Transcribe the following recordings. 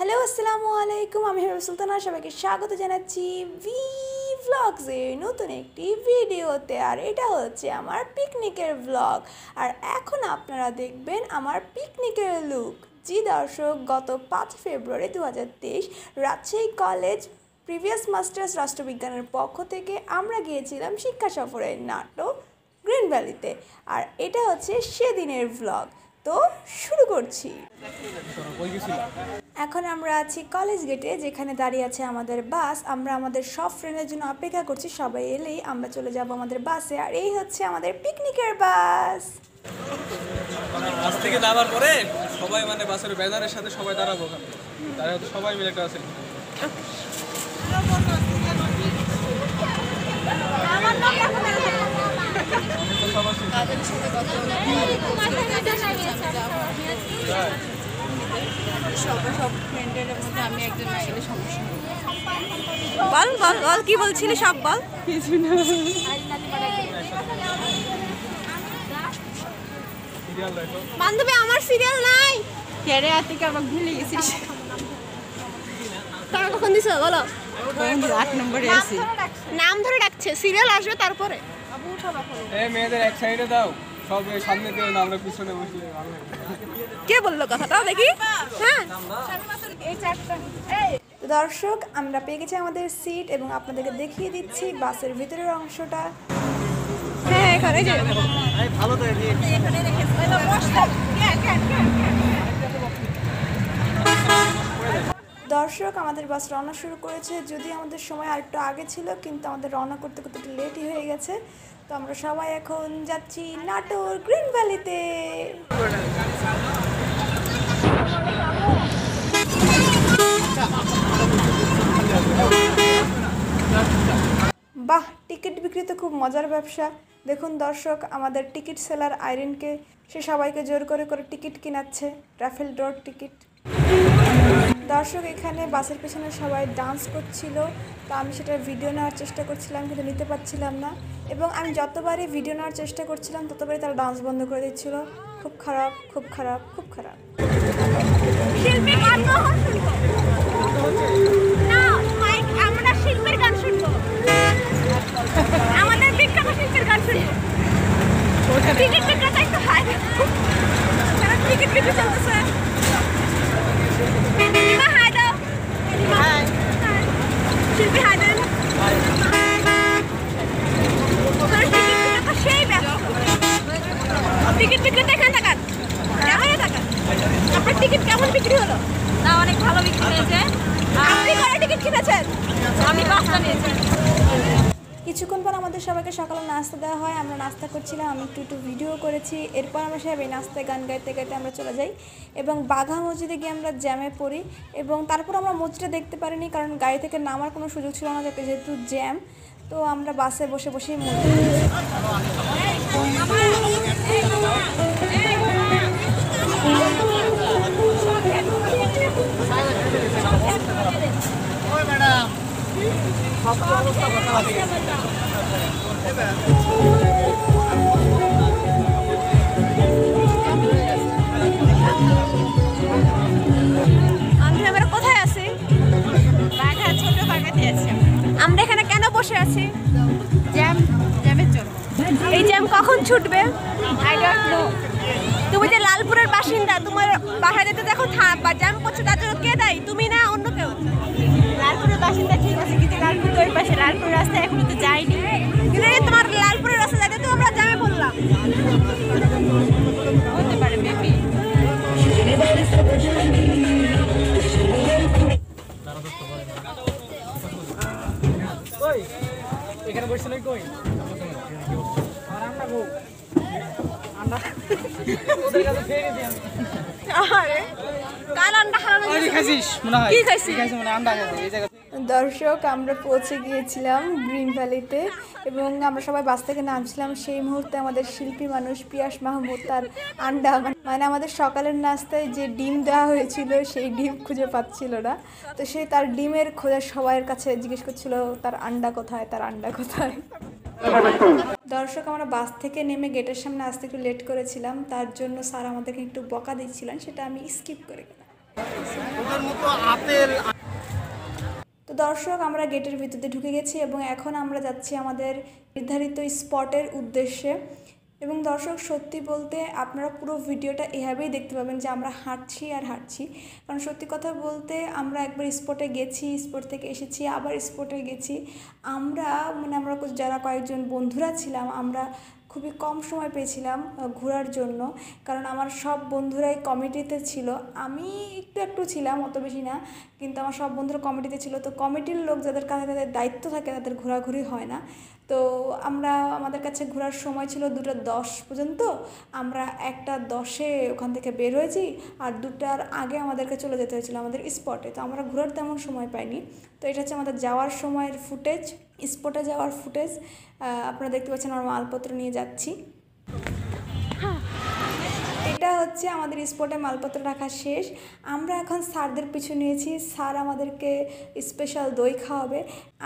Hello আসসালামু আলাইকুম, আমি হিরো সুলতানা। সবাইকে স্বাগত জানাচ্ছি ভি ভ্লগসের নতুন একটি ভিডিওতে। আর এটা হচ্ছে আমার পিকনিকের ভ্লগ। আর এখন আপনারা দেখবেন আমার পিকনিকের লুক। জি দর্শক, গত 5 ফেব্রুয়ারি 2023 রাজশাহী কলেজ প্রিভিয়াস মাস্টার্স রাষ্ট্রবিজ্ঞানের পক্ষ থেকে আমরা গিয়েছিলাম শিক্ষা সফরে নাটোর গ্রিন ভ্যালিতে। আর এটা হচ্ছে সেদিনের ভ্লগ। তো শুরু করছি। এখন আমরা আছি কলেজ গেটে, যেখানে দাঁড়িয়ে আছে আমাদের বাস। আমরা আমাদের সব ফ্রেন্ডের জন্য অপেক্ষা করছি, সবাই এলেই আমরা চলে যাব আমাদের বাসে। আর এই হচ্ছে আমাদের পিকনিকের বাস। বাস থেকে নামার পরে সবাই বাসের ব্যানারের সাথে সবাই দাঁড়াবো, সবাই মিলে একটা আছে। সব ফ্রেন্ডের মধ্যে আমি একজন আসলে সমস্যা। বল বল বল, কি বলছিলি? সব বল। কিছু না, বান্ধবী আমার সিরিয়াল নাই। কেড়ে আর থেকে আমাকে ভুলে গেছিস। টাকা কখন দিছো বলো? 8 নম্বরে আছি। নাম ধরে ডাকছে, সিরিয়াল আসবে তারপরে। মেয়েদের এক সাইডে দাও, সব সামনে দিয়ে না, আমরা পিছনে বসলে ভালো লাগে। কে বললো কথাটা দেখি? হ্যাঁ, দর্শক, আমরা পেয়ে গেছি আমাদের সিট এবং আপনাদেরকে দেখিয়ে দিচ্ছি বাসের ভিতরের অংশটা। হ্যাঁ, এখানে যে দর্শক, আমাদের বাস রওনা শুরু করেছে। যদি আমাদের সময় আর একটু আগে ছিল, কিন্তু আমাদের রওনা করতে করতে একটু লেটই হয়ে গেছে। তো আমরা সবাই এখন যাচ্ছি নাটোর গ্রিন ভ্যালিতে। বাহ, টিকিট বিক্রি তো খুব মজার ব্যবসা। দেখুন দর্শক, আমাদের টিকিট সেলার আইরিনকে, সে সবাইকে জোর করে করে টিকিট কিনাচ্ছে, রাফেল ড্রর টিকিট। দর্শক, এখানে বাসের পেছনে সবাই ডান্স করছিল। তো আমি সেটার ভিডিও নেওয়ার চেষ্টা করছিলাম, কিন্তু নিতে পারছিলাম না। এবং আমি যতবারই ভিডিও নেওয়ার চেষ্টা করছিলাম, ততবারই তারা ডান্স বন্ধ করে দিচ্ছিল। খুব খারাপ, খুব খারাপ, খুব খারাপ। শিল্পীর গান শুনবো, আমাদের বিখ্যাত শিল্পীর গান শুনবো। টিকিট বিক্রেতা একটু হাই, টিকিট বিক্রি চলতেছে। হাই দাও, শিল্পী হাই দেন। সেই ব্যস্ত টিকিট বিক্রেতা, এখানে থাকার ক্যামেরা থাকার। আপনার টিকিট কেমন বিক্রি হলো? না, অনেক ভালো বিক্রি হয়েছে। আপনি কয়টা টিকিট কিনেছেন? আমি 5টা নিয়েছি। কিছুক্ষণ পর আমাদের সবাইকে সকালে নাস্তা দেওয়া হয়। আমরা নাস্তা করছিলাম, আমি একটু ভিডিও করেছি। এরপর আমরা সবাই এই নাস্তায় গান গাইতে গাইতে আমরা চলে যাই এবং বাঘা মসজিদে গিয়ে আমরা জ্যামে পড়ি। এবং তারপর আমরা মসজিদটা দেখতে পারিনি, কারণ গাড়ি থেকে নামার কোনো সুযোগ ছিল না, যেহেতু জ্যাম। তো আমরা বাসে বসে বসেই মসজিদ। আমরা কোথায় আছি? বাঘা, ছোট বাঘাতে আছি। আমরা এখানে কেন বসে আছি? জ্যামের জন্য। এই জ্যাম কখন ছুটবে? I don't know. তুমি যে লালপুরের বাসিন্দা, তোমার বাসায় যেতে দেখো জ্যাম করছে, তার জন্য কে দায়ী? তুমি না অন্য কেউ? লালপুরের বাসিন্দা ঠিক আছে, কিন্তু লালপুর ওই পাশে, লালপুর রাস্তায় এখনো তো যাইনি। কিন্তু এই তোমার লালপুরের রাস্তা যাইতে তো আমরা জ্যামে পড়লাম। হতে পারে, মেবি। এখানে বসে নাই কই দর্শক, আমরা পৌঁছে গিয়েছিলাম গ্রিন ভ্যালিতে এবং আমরা সবাই বাস থেকে নামছিলাম। সেই মুহূর্তে আমাদের শিল্পী মানুষ পিয়াস মাহমুদ তার আন্ডা, মানে আমাদের সকালের নাস্তায় যে ডিম দেওয়া হয়েছিল সেই ডিম খুঁজে পাচ্ছিল না। তো সে তার ডিমের খোঁজা সবাইয়ের কাছে জিজ্ঞেস করছিল তার আন্ডা কোথায়, তার আন্ডা কোথায়। দর্শক, আমরা বাস থেকে নেমে গেটের সামনে আসতে একটু লেট করেছিলাম, তার জন্য স্যার আমাদেরকে একটু বকা দিচ্ছিলেন, সেটা আমি স্কিপ করে গেলাম। ওদের মতো আপেল। তো দর্শক, আমরা গেটের ভিতরে ঢুকে গেছি এবং এখন আমরা যাচ্ছি আমাদের নির্ধারিত স্পটের উদ্দেশ্যে। এবং দর্শক, সত্যি বলতে আপনারা পুরো ভিডিওটা এভাবেই দেখতে পাবেন যে আমরা হাঁটছি আর হাঁটছি। কারণ সত্যি কথা বলতে আমরা একবার স্পটে গেছি, স্পট থেকে এসেছি, আবার স্পটে গেছি। আমরা যারা কয়েকজন বন্ধুরা ছিলাম, আমরা খুবই কম সময় পেয়েছিলাম ঘোরার জন্য। কারণ আমার সব বন্ধুরাই কমিটিতে ছিল, আমি একটু ছিলাম, অত বেশি না, কিন্তু আমার সব বন্ধুরা কমিটিতে ছিল। তো কমিটির লোক যাদের কাছে তাদের দায়িত্ব থাকে তাদের ঘোরাঘুরি হয় না। তো আমাদের কাছে ঘোরার সময় ছিল 2:10 পর্যন্ত। আমরা 1:10-এ ওখান থেকে বের হয়েছি, আর 2টার আগে আমাদেরকে চলে যেতে হয়েছিল আমাদের স্পটে। তো আমরা ঘোরার তেমন সময় পাইনি। তো এটা হচ্ছে আমাদের যাওয়ার সময়ের ফুটেজ, স্পটে যাওয়ার ফুটেজ। আপনারা দেখতে পাচ্ছেন আমরা মালপত্র নিয়ে যাচ্ছি। এটা হচ্ছে আমাদের স্পটে মালপত্র রাখা শেষ। আমরা এখন স্যারদের পিছু নিয়েছি, স্যার আমাদেরকে স্পেশাল দই খাওয়াবে।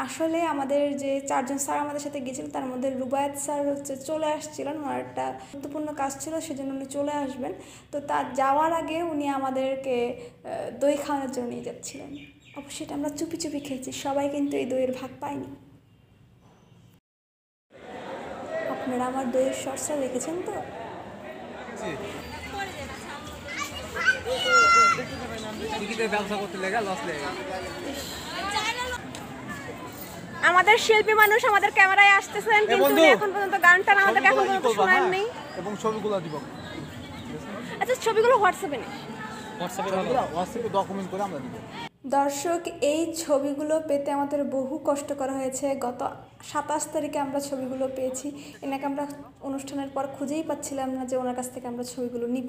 আসলে আমাদের যে 4জন স্যার আমাদের সাথে গিয়েছিলেন, তার মধ্যে রুবায়েত স্যার চলে আসছিলেন, ওনার একটা গুরুত্বপূর্ণ কাজ ছিল, সেজন্য উনি চলে আসবেন। তো তার যাওয়ার আগে উনি আমাদেরকে দই খাওয়ানোর জন্য নিয়ে যাচ্ছিলেন। অবশ্যই এটা আমরা চুপি চুপি খেয়েছি, সবাই কিন্তু এই দইয়ের ভাগ পায়নি। আপনারা আমার দইয়ের শর্টসটা দেখেছেন তো? আমাদের শিল্পী মানুষ আমাদের ক্যামেরায় আসতেছেন, কিন্তু উনি এখন পর্যন্ত গানটা আমাদেরকে এখন পর্যন্ত শোনান নেই। এবং ছবিগুলো দিব। আচ্ছা, ছবিগুলো হোয়াটসঅ্যাপে নেই, হোয়াটসঅ্যাপে ডকুমেন্ট করে আমরা দিব। দর্শক, এই ছবিগুলো পেতে আমাদের বহু কষ্ট করা হয়েছে। গত 27 তারিখে আমরা ছবিগুলো পেয়েছি। এনাকে আমরা অনুষ্ঠানের পর খুঁজেই পাচ্ছিলাম না যে ওনার কাছ থেকে আমরা ছবিগুলো নিব।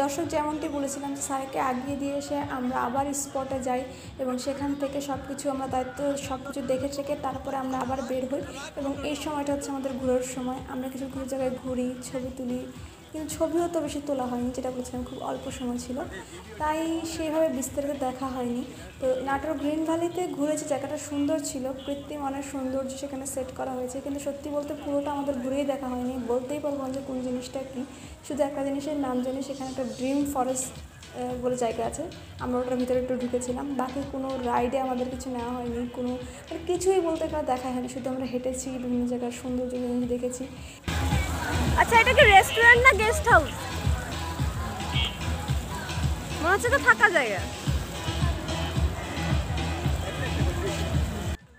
দর্শক, যেমনটি বলেছিলাম যে স্যারকে আগিয়ে দিয়ে এসে আমরা আবার স্পটে যাই এবং সেখান থেকে সব কিছু আমরা সব কিছু দেখে চেখে তারপরে আমরা আবার বের হই। এবং এই সময়টা হচ্ছে আমাদের ঘোরার সময়। আমরা কিছু জায়গায় ঘুরি, ছবি তুলি, কিন্তু ছবিও তো বেশি তোলা হয়নি, যেটা বলছিলাম খুব অল্প সময় ছিল, তাই সেইভাবে বিস্তারিত দেখা হয়নি। তো নাটোর গ্রিন ভ্যালিতে ঘুরেছি, জায়গাটা সুন্দর ছিল, কৃত্রিম অনেক সৌন্দর্য সেখানে সেট করা হয়েছে, কিন্তু সত্যি বলতে পুরোটা আমাদের ঘুরেই দেখা হয়নি। বলতেই পারবো না যে কোন জিনিসটা কী। শুধু একটা জিনিসের নাম জানি, সেখানে একটা ড্রিম ফরেস্ট বলে জায়গা আছে, আমরা ওটার ভিতরে একটু ঢুকেছিলাম। বাকি কোনো রাইডে আমাদের কিছু নেওয়া হয়নি, কোনো কিছুই বলতে গেলে দেখা হয়নি। শুধু আমরা হেঁটেছি, বিভিন্ন জায়গার সৌন্দর্য জিনিস দেখেছি। আচ্ছা, এটা কি রেস্টুরেন্ট না গেস্ট হাউস? মনে হচ্ছে তো থাকা জায়গা।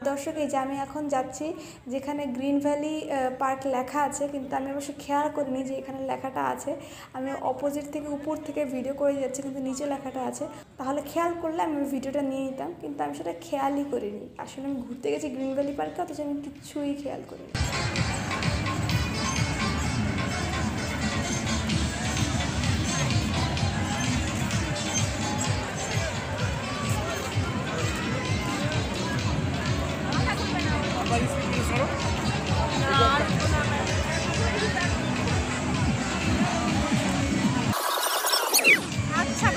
দর্শক, এই যে আমি এখন যাচ্ছি যেখানে গ্রিন ভ্যালি পার্ক লেখা আছে, কিন্তু আমি অবশ্য খেয়াল করিনি যে এখানে লেখাটা আছে। আমি অপোজিট থেকে উপর থেকে ভিডিও করে যাচ্ছি, কিন্তু নিচে লেখাটা আছে। তাহলে খেয়াল করলে আমি ভিডিওটা নিয়ে নিতাম, কিন্তু আমি সেটা খেয়ালই করিনি। আসলে আমি ঘুরতে গেছি গ্রিন ভ্যালি পার্কে, অথচ আমি কিছুই খেয়াল করিনি। আচ্ছা,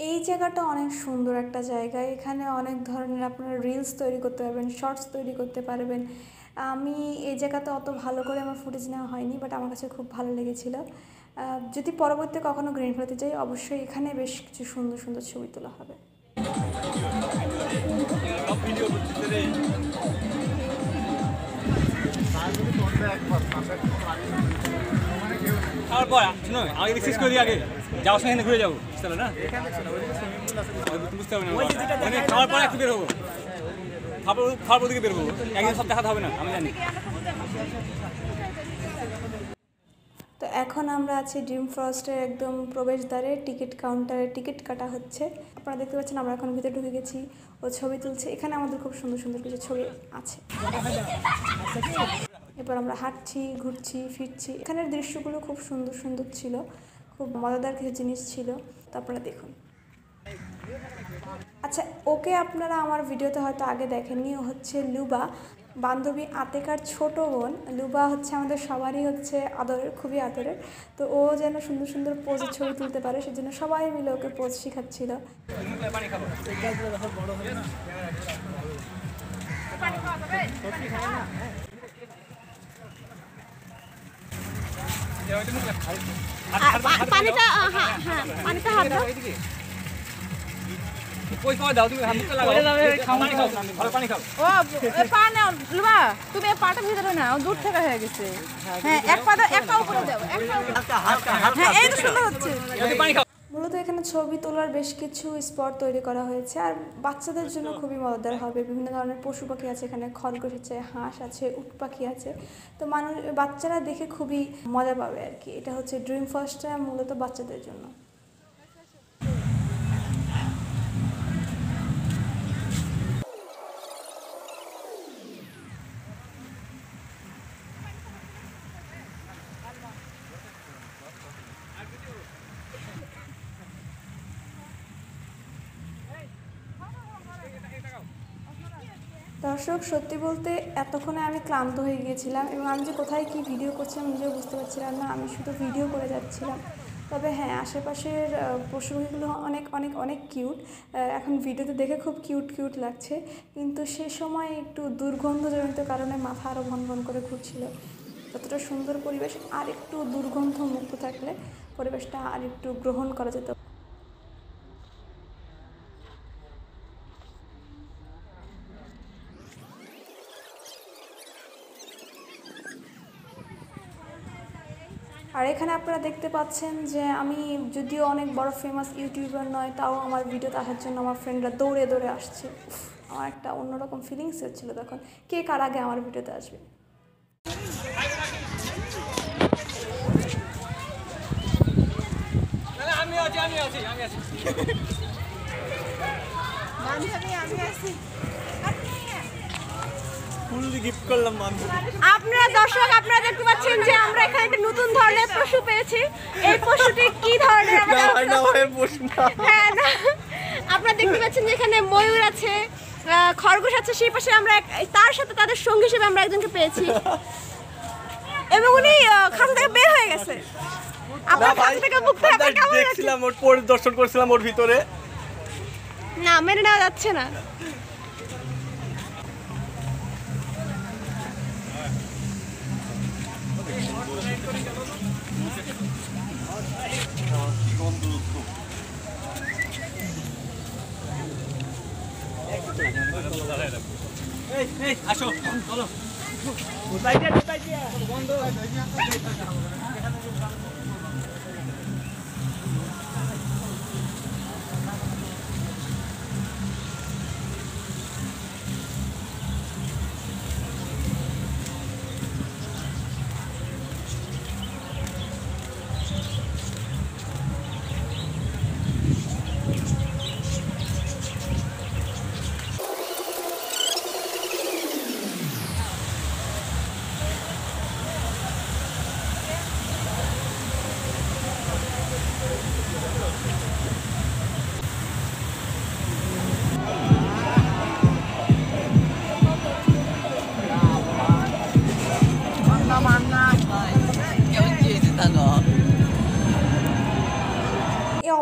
এই জায়গাটা অনেক সুন্দর একটা জায়গা। এখানে অনেক ধরনের আপনারা রিলস তৈরি করতে পারবেন, শর্টস তৈরি করতে পারবেন। আমি এই জায়গাতে অত ভালো করে আমার ফুটেজ নেওয়া হয়নি, বাট আমার কাছে খুব ভালো লেগেছিল। যদি পরবর্তীতে কখনো গ্রিন ভ্যালিতে যাই, অবশ্যই এখানে বেশ কিছু সুন্দর সুন্দর ছবি তোলা হবে। তারপর শুনো, আমাকে শেষ করি আগে যাওয়ার সময় ঘুরে যাবো, বুঝতে না? বুঝতে হবে না, খাওয়ার পর একটু বের হবো, খাওয়ার দিকে বের হবো, একদিন সব দেখাতে হবে না, আমি জানি। তো এখন আমরা আছি ড্রিম ফরেস্টের একদম প্রবেশদ্বারে, টিকিট কাউন্টারে টিকিট কাটা হচ্ছে। আপনারা দেখতে পাচ্ছেন আমরা এখন ভিতরে ঢুকে গেছি, ও ছবি তুলছে। এখানে আমাদের খুব সুন্দর সুন্দর কিছু ছবি আছে। এরপর আমরা হাঁটছি, ঘুরছি, ফিরছি। এখানের দৃশ্যগুলো খুব সুন্দর সুন্দর ছিল, খুব মজাদার কিছু জিনিস ছিল, তো আপনারা দেখুন। আচ্ছা, ওকে আপনারা আমার ভিডিওতে হয়তো আগে দেখেননি, ও হচ্ছে লুবা, বান্ধবী আতেকার ছোট বোন। লুবা হচ্ছে আমাদের সবারই হচ্ছে আদরের, খুবই আদরের। তো ও যেন সুন্দর সুন্দর পোজের ছবি তুলতে পারে, সেজন্য সবাই মিলে ওকে পোজ শেখাচ্ছিল। পানিটা পানিটা হাত দাও। ওই খাওয়া দাও, তুমি মুখটা লাগাও, পানি খাও। ও পা নাও লুবা, তুমি এই পাটা ভিতরে নাও, দূর থেকে হয়ে গেছে। হ্যাঁ, এক পা উপরে দাও, হ্যাঁ, এই তো সুন্দর হচ্ছে। পানি খাও। মূলত এখানে ছবি তোলার বেশ কিছু স্পট তৈরি করা হয়েছে, আর বাচ্চাদের জন্য খুবই মজাদার হবে। বিভিন্ন ধরনের পশু পাখি আছে এখানে, খরগোশ আছে, হাঁস আছে, উট পাখি আছে। তো বাচ্চারা দেখে খুবই মজা পাবে আর কি। এটা হচ্ছে ড্রিম ফরেস্টটা মূলত বাচ্চাদের জন্য। দর্শক, সত্যি বলতে এতক্ষণে আমি ক্লান্ত হয়ে গিয়েছিলাম, এবং আমি যে কোথায় কি ভিডিও করছিলাম নিজেও বুঝতে পারছিলাম না। আমি শুধু ভিডিও করে যাচ্ছিলাম। তবে হ্যাঁ, আশেপাশের পশুগুলো অনেক অনেক অনেক কিউট। এখন ভিডিওতে দেখে খুব কিউট কিউট লাগছে, কিন্তু সে সময় একটু দুর্গন্ধজনিত কারণে মাথা আরও ভন ভন করে ঘুরছিল। যতটা সুন্দর পরিবেশ, আর একটু দুর্গন্ধ মুক্ত থাকলে পরিবেশটা আর একটু গ্রহণ করা যেত। আর এখানে আপনারা দেখতে পাচ্ছেন যে আমি যদিও অনেক বড় ফেমাস ইউটিউবার নয়, তাও আমার ভিডিওতে আসার জন্য আমার ফ্রেন্ডরা দৌড়ে দৌড়ে আসছে। আমার একটা অন্যরকম ফিলিংস হচ্ছিল তখন, কে কার আগে আমার ভিডিওতে আসবে। আপনারা দর্শক, আপনারা দেখতে পাচ্ছেন যে আমরা এখানে একটা নতুন ধরনের পশু পেয়েছি। এই পশুটি কি ধরনের হ্যাঁ না, আপনারা দেখতে পাচ্ছেন যে এখানে ময়ূর আছে, খরগোশ আছে, সেই পাশে আমরা তার সাথে তাদের সঙ্গী হিসেবে আমরা একজনকে পেয়েছি, এবং উনি খাঁচা থেকে বের হয়ে গেছে। আপনারা খাঁচা থেকে মুক্ত হয়ে কেমন দেখছিলাম, ওর পরিদর্শন করছিলাম ওর ভিতরে। না, মেনে নেওয়া যাচ্ছে না। আসো, চলো।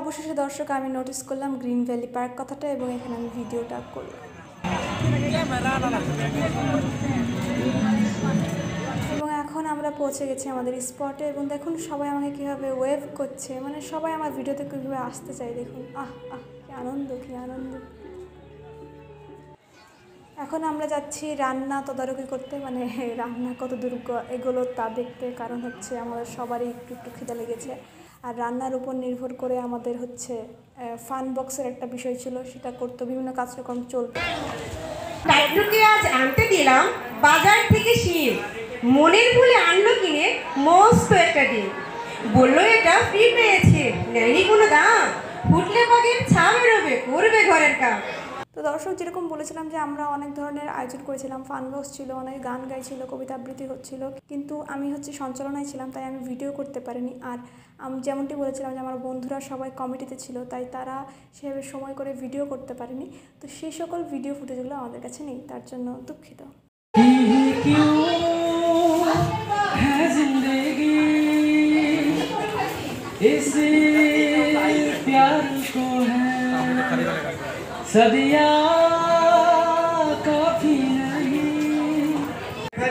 অবশেষে দর্শক, আমি নোটিস করলাম গ্রিন ভ্যালি পার্ক কথাটা, এবং এখানে আমি ভিডিওটা করলাম। এবং এখন আমরা পৌঁছে গেছি আমাদের স্পটে, এবং দেখুন সবাই আমাকে কীভাবে ওয়েভ করছে, মানে সবাই আমার ভিডিওতে কীভাবে আসতে চায়। দেখুন, আহ আহ, কি আনন্দ, কি আনন্দ। এখন আমরা যাচ্ছি রান্না তদারকি করতে, মানে রান্না কত দূর এগুলো তা দেখতে, কারণ হচ্ছে আমাদের সবারই একটু একটু খিদে লেগেছে। আর রান্নার উপর নির্ভর করে আমাদের হচ্ছে ফান বক্সের একটা বিষয় ছিল, সেটা করতে বিভিন্ন কার্যক্রম চলতো। দায়িত্বকে আজ আনতে দিলাম বাজার থেকে শিম, মনের ভুলে আনলো কিনে মস্ত একটা ডিম। বললো এটা ফ্রি পেয়েছে, নেয়নি কোনো দাম। ফুটলে পাখির ছা বেরোবে, করবে ঘরের কাম। তো দর্শক, যেরকম বলেছিলাম যে আমরা অনেক ধরনের আয়োজন করেছিলাম, ফান বক্স ছিল, অনেক গান গাইছিল, কবিতা আবৃত্তি হচ্ছিল, কিন্তু আমি সঞ্চালনায় ছিলাম, তাই আমি ভিডিও করতে পারিনি। আর আমি যেমনটি বলেছিলাম যে আমার বন্ধুরা সবাই কমিটিতে ছিল, তাই তারা সেভাবে সময় করে ভিডিও করতে পারেনি। তো সেই সকল ভিডিও ফুটেজগুলো আমাদের কাছে নেই, তার জন্য দুঃখিত।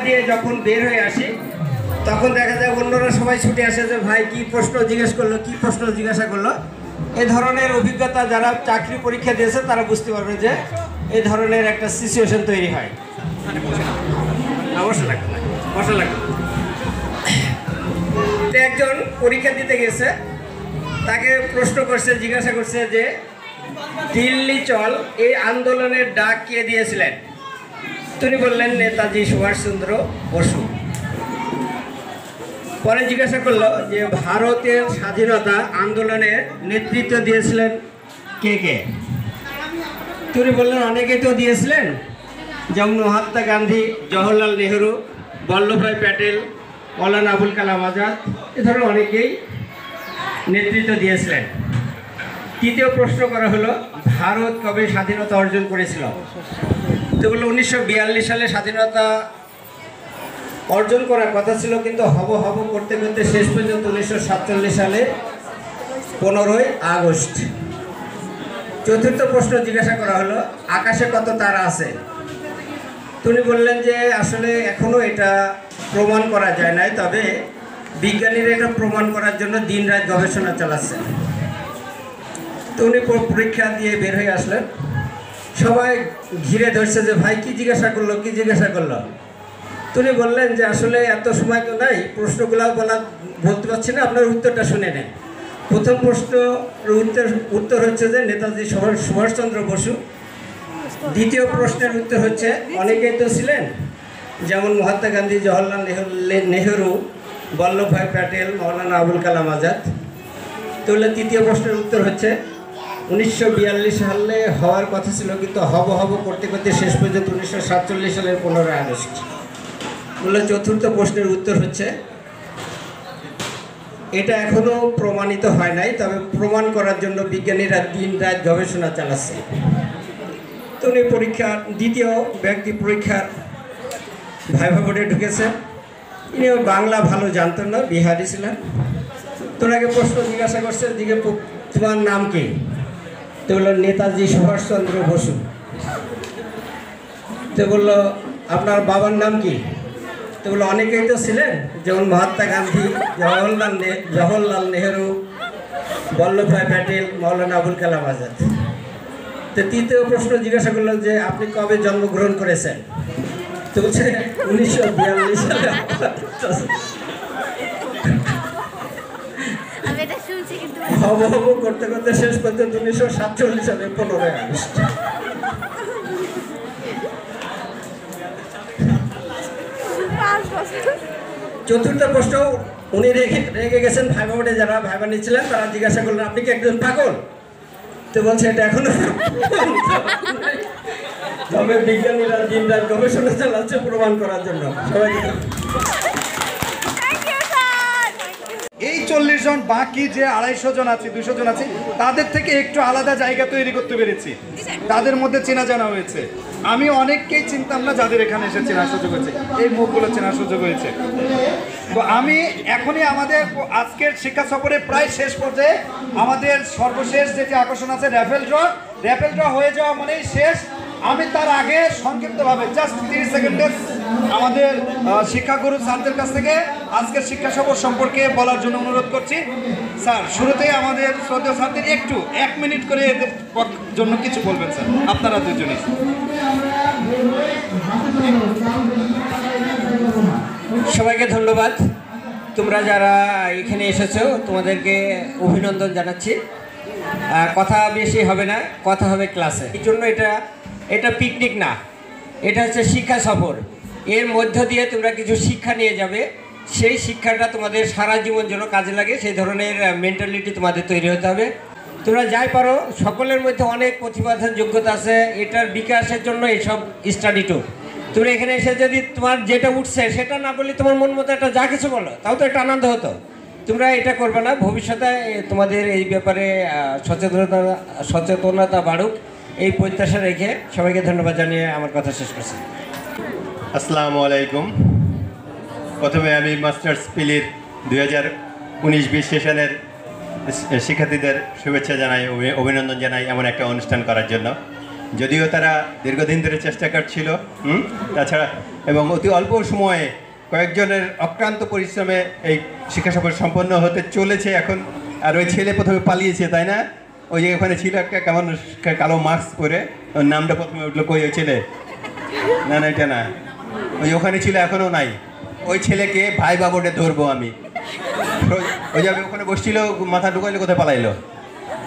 দিয়ে যখন বের হয়ে আসি তখন দেখা যায় অন্যরা সবাই ছুটে আসে যে ভাই কি প্রশ্ন জিজ্ঞেস করলো, কি প্রশ্ন জিজ্ঞাসা করলো। এই ধরনের অভিজ্ঞতা যারা চাকরি পরীক্ষা দিয়েছে তারা বুঝতে পারবে যে এই ধরনের একটা সিচুয়েশন তৈরি হয়। একজন পরীক্ষা দিতে গেছে, তাকে প্রশ্ন করছে, জিজ্ঞাসা করছে যে দিল্লি চল এই আন্দোলনের ডাক কে দিয়েছিলেন? তিনি বললেন নেতাজি সুভাষচন্দ্র বসু। পরে জিজ্ঞাসা করলো যে ভারতের স্বাধীনতা আন্দোলনের নেতৃত্ব দিয়েছিলেন কে কে? তিনি বললেন অনেকেই তো দিয়েছিলেন, যেমন মহাত্মা গান্ধী, জওহরলাল নেহরু, বল্লভভাই প্যাটেল, মৌলানা আবুল কালাম আজাদ, এ ধরনের অনেকেই নেতৃত্ব দিয়েছিলেন। তৃতীয় প্রশ্ন করা হলো ভারত কবে স্বাধীনতা অর্জন করেছিল? তো বললো 1942 সালে স্বাধীনতা অর্জন করার কথা ছিল, কিন্তু হব করতে করতে শেষ পর্যন্ত 1947 সালে 15ই আগস্ট। চতুর্থ প্রশ্ন জিজ্ঞাসা করা হলো আকাশে কত তারা আছে? তিনি বললেন যে আসলে এখনো এটা প্রমাণ করা যায় নাই, তবে বিজ্ঞানীরা এটা প্রমাণ করার জন্য দিনরাত গবেষণা চালাচ্ছে। তো উনি পরীক্ষা দিয়ে বের হয়ে আসলেন, সবাই ঘিরে ধরছে যে ভাই কি জিজ্ঞাসা করলো। তিনি বললেন যে আসলে এত সময় তো নাই, প্রশ্নগুলো বলতে পারছি না, আপনার উত্তরটা শুনে নেন। প্রথম প্রশ্নের উত্তর হচ্ছে যে নেতাজি সুভাষচন্দ্র বসু। দ্বিতীয় প্রশ্নের উত্তর হচ্ছে অনেকেই তো ছিলেন, যেমন মহাত্মা গান্ধী, জওহরলাল নেহরু, বল্লভভাই প্যাটেল, মৌলানা আবুল কালাম আজাদ। তাহলে তৃতীয় প্রশ্নের উত্তর হচ্ছে 1942 সালে হওয়ার কথা ছিল, কিন্তু হব করতে করতে শেষ পর্যন্ত 1947 সালের 15ই আগস্ট। বললো চতুর্থ প্রশ্নের উত্তর হচ্ছে এটা এখনো প্রমাণিত হয় নাই, তবে প্রমাণ করার জন্য বিজ্ঞানীরা দিনরাত গবেষণা চালাচ্ছে। তো উনি দ্বিতীয় ব্যক্তি পরীক্ষার ভাইভা বোর্ডে ঢুকেছে। ইনি বাংলা ভালো জানতেন না, বিহারি ছিলেন। তোনাকে প্রশ্ন জিজ্ঞাসা করছে, তোমার নাম কি? তো বললো নেতাজি সুভাষচন্দ্র বসু। তো বললো আপনার বাবার নাম কি? তো বললো অনেকেই তো ছিলেন, যেমন মহাত্মা গান্ধী, জওহরলাল নেহরু, বল্লভভাই প্যাটেল, মৌলানা আবুল কালাম আজাদ। তো তৃতীয় প্রশ্ন জিজ্ঞাসা করলো যে আপনি কবে জন্মগ্রহণ করেছেন? তো বলছে 1942 সালে। হব করতে করতে শেষ পর্যন্ত 1947 সালে 15ই আগস্ট। চতুর্থ প্রশ্ন উনি রেগে গেছেন। ভাইবা বোর্ডে যারা ভাইবা নিচ্ছিলেন তারা জিজ্ঞাসা করলেন আপনি কি একজন পাগল? তো বলছে এটা এখনো, তবে বিজ্ঞানীরা দিনরাত গবেষণা চালাচ্ছে প্রমাণ করার জন্য। সবাইকে এই 40 জন বাকি যে 250 জন আছে, 200 জন আছে, তাদের থেকে একটু আলাদা জায়গা তৈরি করতে পেরেছি, তাদের মধ্যে চেনা জানা হয়েছে। আমি অনেককেই চিনতাম না যাদের এখানে এসে চেনার সুযোগ হয়েছে, এই মুখগুলো চেনার সুযোগ হয়েছে। তো আমি এখনই আমাদের আজকের শিক্ষা সফরে প্রায় শেষ পর্যায়ে, আমাদের সর্বশেষ যেটি আকর্ষণ আছে র্যাফেল ড্র হয়ে যাওয়া মানেই শেষ। আমি তার আগে সংক্ষিপ্তভাবে জাস্ট 30 সেকেন্ডের আমাদের শিক্ষাগুরু স্যারদের কাছ থেকে আজকের শিক্ষা সফর সম্পর্কে বলার জন্য অনুরোধ করছি। স্যার, শুরুতেই আমাদের শ্রদ্ধেয় স্যারদের একটু 1 মিনিট করে এদের জন্য কিছু বলবেন স্যার, আপনারা দুজনে। সবাইকে ধন্যবাদ। তোমরা যারা এখানে এসেছো তোমাদেরকে অভিনন্দন জানাচ্ছি। কথা বেশি হবে না, কথা হবে ক্লাসে। এই জন্য এটা পিকনিক না, এটা হচ্ছে শিক্ষা সফর। এর মধ্য দিয়ে তোমরা কিছু শিক্ষা নিয়ে যাবে, সেই শিক্ষাটা তোমাদের সারা জীবন যেন কাজে লাগে, সেই ধরনের মেন্টালিটি তোমাদের তৈরি হতে হবে। তোমরা যাই পারো, সকলের মধ্যে অনেক প্রতিভাধান যোগ্যতা আছে, এটার বিকাশের জন্য এইসব স্টাডি ট্যুর। তোমরা এখানে এসে যদি তোমার যেটা উঠছে সেটা না বললে তোমার মন মতো একটা যা কিছু বলো, তাও তো একটা আনন্দ হতো। তোমরা এটা করবে না, ভবিষ্যতে তোমাদের এই ব্যাপারে সচেতনতা বাড়ুক, এই প্রত্যাশা রেখে সবাইকে ধন্যবাদ জানিয়ে আমার কথা শেষ করছি। আসসালামু আলাইকুম। প্রথমে আমি মাস্টার্স পিলির 2019-20 সেশনের শিক্ষার্থীদের শুভেচ্ছা জানাই, অভিনন্দন জানাই এমন একটা অনুষ্ঠান করার জন্য। যদিও তারা দীর্ঘদিন ধরে চেষ্টা করছিল, তাছাড়া এবং অতি অল্প সময়ে কয়েকজনের অক্লান্ত পরিশ্রমে এই শিক্ষা সফর সম্পন্ন হতে চলেছে এখন। আর ওই ছেলে প্রথমে পালিয়েছে, তাই না? ওই যে ওখানে ছিল একটা কেমন কালো মাস্ক পরে, ওর নামটা প্রথমে উঠলো, কই ওই ছেলে? না না, এটা না, ওই ওখানে ছিল, এখনও নাই। ওই ছেলেকে ভাই বাবুটে ধরবো আমি। ওই যাবে ওখানে বসছিল, মাথা ঢুকাইলে কোথায় পালাইলো,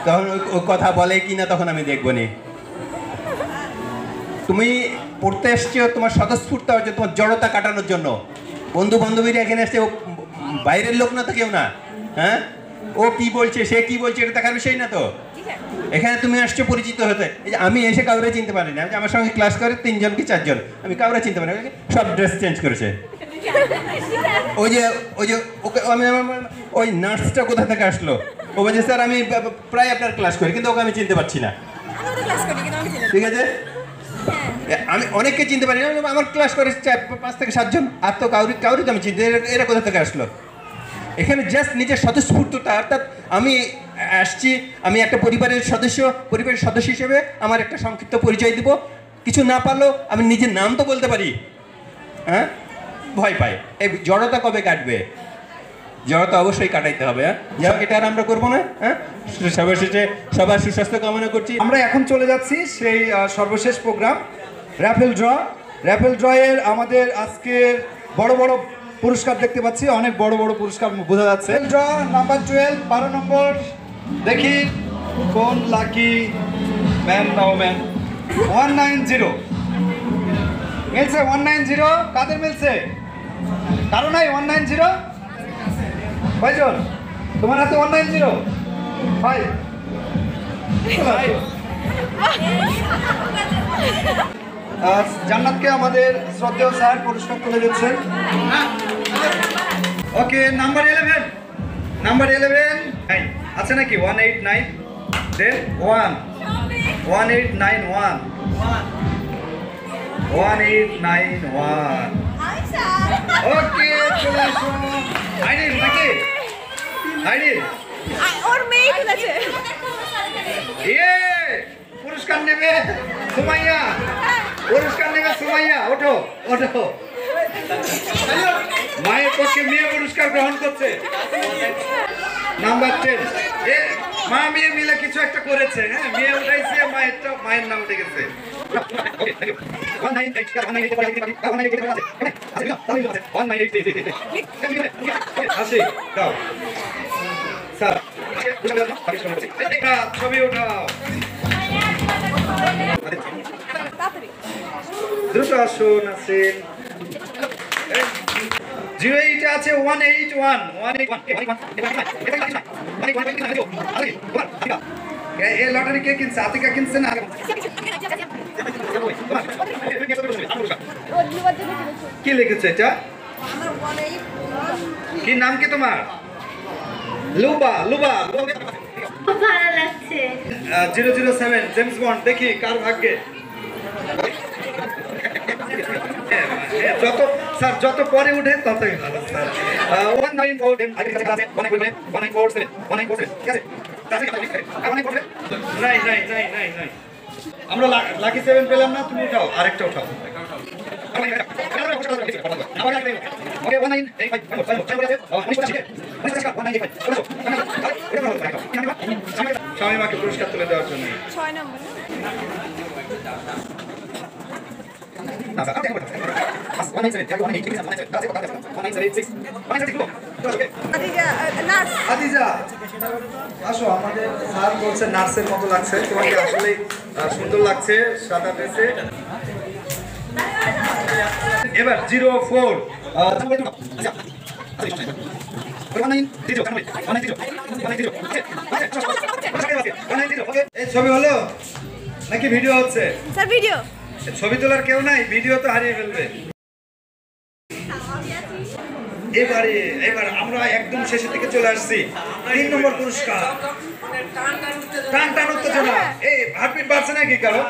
তখন ওই কথা বলে কি না তখন আমি দেখবো নি। তুমি পড়তে এসছো তোমার স্বতঃস্ফূর্ত হচ্ছে, তোমার জড়তা কাটানোর জন্য। বন্ধু বান্ধবীরা এখানে আসছে, ও বাইরের লোক না তো, কেউ না। হ্যাঁ, ও কি বলছে, সে কি বলছে, এটা দেখার বিষয় না তো। এখানে তুমি আসছো পরিচিত হতে। এই যে আমি এসে কাউরে চিনতে পারি না, আমার সঙ্গে ক্লাস করে 3 জন কি 4 জন, আমি কাউরে চিনতে পারি না, সব ড্রেস চেঞ্জ করেছে। ওই যে ওকে আমি ওই নার্সটা কোথা থেকে আসলো, ও বলছে স্যার আমি প্রায় আপনার ক্লাস করি, কিন্তু ওকে আমি চিনতে পারছি না। ঠিক আছে, আমি অনেককে চিনতে পারি না, আমার ক্লাস করে 5 থেকে 7 জন, আর তো কাউরি তো আমি চিনতে, এরা কোথা থেকে আসলো। এখানে জাস্ট নিজের স্বতঃস্ফূর্ততা, অর্থাৎ আমি আসছি, আমি একটা পরিবারের সদস্য হিসেবে আমার একটা সংক্ষিপ্ত পরিচয় দিব, কিছু না পারলেও আমি নিজের নাম তো বলতে পারি। হ্যাঁ, ভয় পাই। এই জড়তা কবে কাটবে? জড়তা অবশ্যই কাটাইতে হবে। হ্যাঁ, যাই এটা আর আমরা করবো না। হ্যাঁ, সর্বশেষে সবার সুস্বাস্থ্য কামনা করছি। আমরা এখন চলে যাচ্ছি সেই সর্বশেষ প্রোগ্রাম র্যাফেল ড্রয়ের আমাদের আজকের বড় বড় পুরস্কার দেখতে পাচ্ছি, অনেক বড় বড় পুরস্কার বোঝা যাচ্ছে। ড্র নাম্বার 12, 12 নম্বর, দেখি কোন লাকি ম্যান নাও ম্যান। 190 মিলছে, 190 কাদের মিলছে? কারো নাই 190? কয়জন তোমার হাতে 190? 5। জান্নাতকে আমাদের শ্রদ্ধেয় স্যার পুরস্কার তুলে দিচ্ছেন। ওকে, নাম্বার 11 আছে নাকি? 189 দেন 1891 1891। ওকে, চলে আসুন। আইডিল নাকি? আইডিল ওর মেয়ে তুলেছে। পুরস্কার নেবে সুমাইয়া, পুরস্কার নেবে সুমাইয়া। ওঠো ওঠো, মায়ের পক্ষে মেয়ে পুরস্কার গ্রহণ করছে। নাম্বার 10, মা মেয়ে মিলে কিছু একটা করেছে। হ্যাঁ, মেয়ে উঠাইছে, মায়ের নাম উঠে গেছে। ছবি উঠাও, দ্রুত আসুন। আসেন 08 আছে 181 এই লটারি কে কিনছে? আতিকা কিনছে না? কি লিখেছে এটা? কি নাম কি তোমার? লুবা। খুব ভালো লাগছে। 007 জেমস বন্ড, দেখি কার ভাগ্যে। যত পরে উঠে ততই ভালো স্যার। 194 আমরা লাকি 7 পেলাম না, তুমি উঠাও, আরেকটা উঠাও। স্বামীমাকে পুরস্কার তুলে দেওয়ার জন্য 6 নম্বর। আদিজা আসো, আমাদের স্যার বলছে নার্সের মতো লাগছে, তোমাকে আসলে সুন্দর লাগছে সাদা ড্রেসে। এবার 04 এই ছবি হলো নাকি ভিডিও হচ্ছে? Sir video. ছবি তোলার কেউ নাই, ভিডিও তো হারিয়ে ফেলবে। এবার আমরা একদম শেষের দিকে চলে আসছি। 3 নম্বর পুরস্কার। টান উত্তেজনা। এই হার্টবিট বাড়ছে নাকি কারো?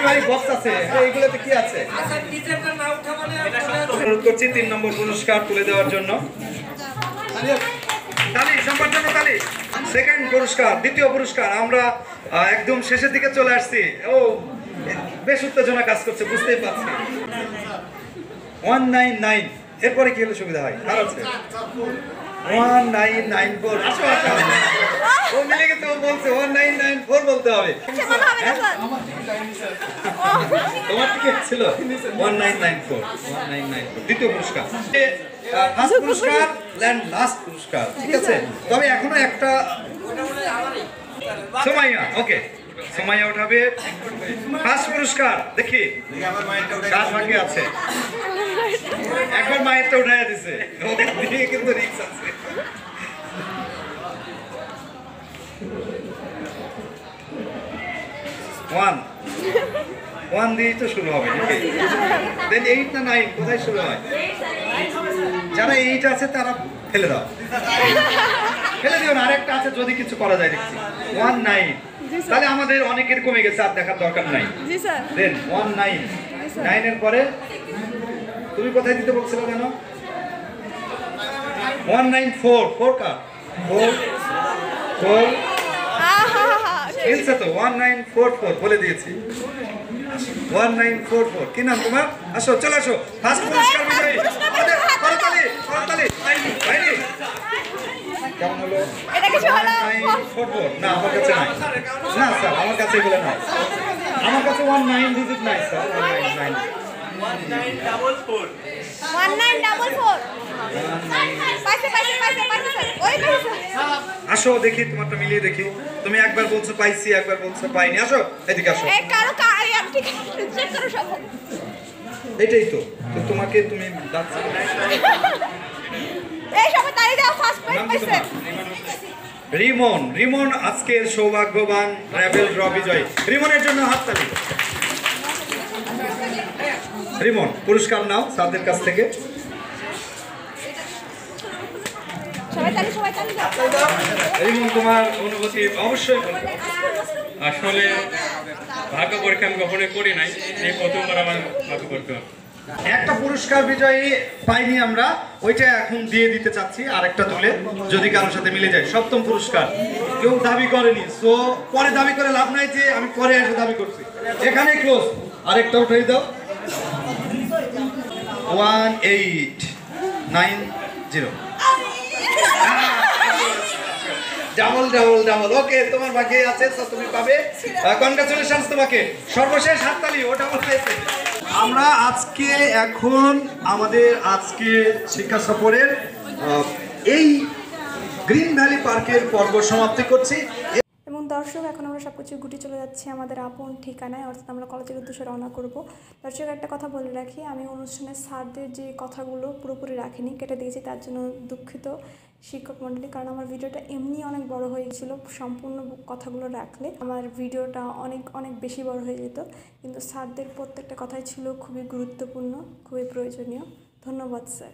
ভারী বক্স আছে, এইগুলোতে কি আছে? অনুরোধ করছি 3 নম্বর পুরস্কার তুলে দেওয়ার জন্য। তালি, সবার জন্য তালি। সেকেন্ড পুরস্কার, দ্বিতীয় পুরস্কার। আমরা একদম শেষের দিকে চলে আসছি। ও বেশ উত্তেজনা কাজ করছে, বুঝতেই পারছি। 199। এরপরে কি হলে সুবিধা হয়? আর আছে 1994। আসো আসো, ও মিলে গেছে, ও বলছে 1994 বলতে হবে। তোমার কি ছিল? 1994। দ্বিতীয় পুরস্কার। ফার্স্ট পুরস্কার ল্যান্ড লাস্ট পুরস্কার, ঠিক আছে? তবে এখনো একটা সোমাইয়া, ওকে, সোমাইয়া উঠাবে ফার্স্ট পুরস্কার। দেখি কার ভাগ্যে আছে। একবার মায়েরটা উঠাইয়া দিছে, ওকে দিয়ে কিন্তু রিস্ক আছে। ওয়ান দিয়েই তো শুরু হবে নাকি? দেন 8 না 9 কোথায় শুরু হয়? যারা 8 আছে তারা ফেলে দাও, ফেলে দিও না। আরেকটা আছে যদি কিছু করা যায়, দেখছি 19। তাহলে আমাদের অনেকের কমে গেছে, আর দেখার দরকার নাই। দেন 19। 9 এর পরে তুমি কোথায় দিতে বলছিলে কেন? 194। 4 কার? 4 মিলছে তো? 1944 বলে দিয়েছি। 1944। কি নাম তোমার? আসো, চলে আসো। ফার্স্ট পুরস্কার বিজয়ী। করতালি, করতালি। ভাইনি কেমন হলো? এটা কিছু হলো? 1944 না, আমার কাছে নাই। না স্যার, আমার কাছে এগুলো নাই। আমার কাছে 19 ডিজিট নাই স্যার। 1944 1944 পাইছে ওই তো। আসো দেখি, তোমারটা মিলিয়ে দেখি। তুমি একবার বলছো পাইছি, একবার বলছো পাইনি। আসো এদিকে আসো। এই কারো ঠিক চেক করো সব। এটাই তো তোমাকে তুমি ডাকছো। এই সবাই তালি দাও, ফার্স্ট প্রাইজ পাইছে রিমন আজকের সৌভাগ্যবান ট্রাভেল ড্র বিজয়ী। রিমনের জন্য হাততালি। রিমন পুরস্কার নাও স্যারদের কাছ থেকে। সবাই তালি দাও। রিমন তোমার অনুভূতি অবশ্যই বলো। আসলে ভাগ্য পরীক্ষা আমি কখনোই করি নাই, এই প্রথমবার আমার ভাগ্য করতে হবে। একটা পুরস্কার বিজয়ী পাইনি আমরা, ওইটা এখন দিয়ে দিতে চাচ্ছি আরেকটা তুলে, যদি কারোর সাথে মিলে যায়। সপ্তম পুরস্কার কেউ দাবি করেনি, সো পরে দাবি করে লাভ নাই যে আমি পরে এসে দাবি করছি। এখানে ক্লোজ। আরেকটা উঠাই দাও। 1890। ডাবল। ওকে, তোমার ভাগ্যে আছে, তো তুমি পাবে। কনগ্রাচুলেশনস তোমাকে। সর্বশেষ হাততালি, ও ডাবল পেয়েছে। আমরা আজকে এখন আমাদের আজকে শিক্ষা সফরের এই গ্রিন ভ্যালি পার্কের পর্ব সমাপ্তি করছি। এবং দর্শক, এখন আমরা সব কিছু গুটি চলে যাচ্ছি আমাদের আপন ঠিকানায়, অর্থাৎ আমরা কলেজের উদ্দেশ্যে রওনা করব। দর্শক, একটা কথা বলে রাখি, আমি অনুষ্ঠানের স্যারদের যে কথাগুলো পুরোপুরি রাখিনি, কেটে দিয়েছি, তার জন্য দুঃখিত শিক্ষক মণ্ডলী। কারণ আমার ভিডিওটা এমনি অনেক বড় হয়ে গেছিলো, সম্পূর্ণ কথাগুলো রাখলে আমার ভিডিওটা অনেক বেশি বড় হয়ে যেত। কিন্তু স্যারদের প্রত্যেকটা কথাই ছিল খুবই গুরুত্বপূর্ণ, খুবই প্রয়োজনীয়। ধন্যবাদ স্যার।